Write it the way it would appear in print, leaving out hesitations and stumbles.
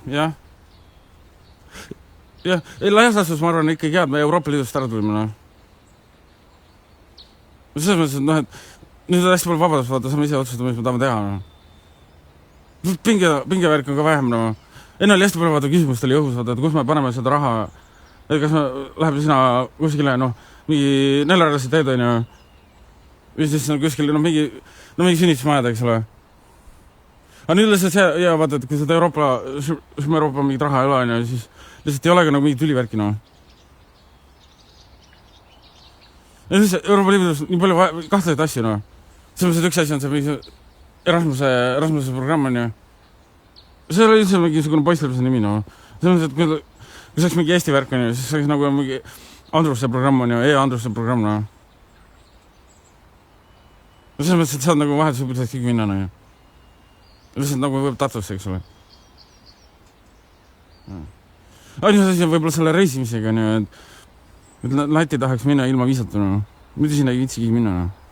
jah. Jah, laias laastus ma arvan ikkagi hea, et me Euroopa Liidust ära tulime, noh. Selles mõttes, et noh, et nüüd on hästi palju vabadust, vaata, saame ise otsustada, mis me tahame teha, noh. Pingevärk on ka vähem, noh. Enne oli hästi palju vaata küsimust oli õhus, vaata, et kus me paneme seda raha, et kas me läheb sinna kuskile, noh, mingi neljaralasi teed, on ju, või siis kuskil, noh, mingi sünnitusmajad, eks ole. Aga nüüd lihtsalt see, ja vaata, et kui seda Euroopa mingit raha ei ole, on ju, siis lihtsalt ei ole ka nagu mingit tülivärki, noh. Ja siis Euroopa Liidus nii palju kahtlaseid asju, noh. Selles mõttes, et üks asi on see mingi Erasmuse programm, on ju. See oli üldse mingisugune poistlapse nimi, noh. Selles mõttes, et kui see oleks mingi Eesti värk, on ju, siis see oleks nagu mingi Andruse programm, on ju, Andruse programm, noh. Selles mõttes, et saad nagu vahetusel saaks kõik minna, noh. Lihtsalt nagu võib Tartusse, eks ole. Ainus asi on võib-olla selle reisimisega, on ju, et Läti tahaks minna ilma viisata, noh. Muidu sinna ei viitsigi minna, noh.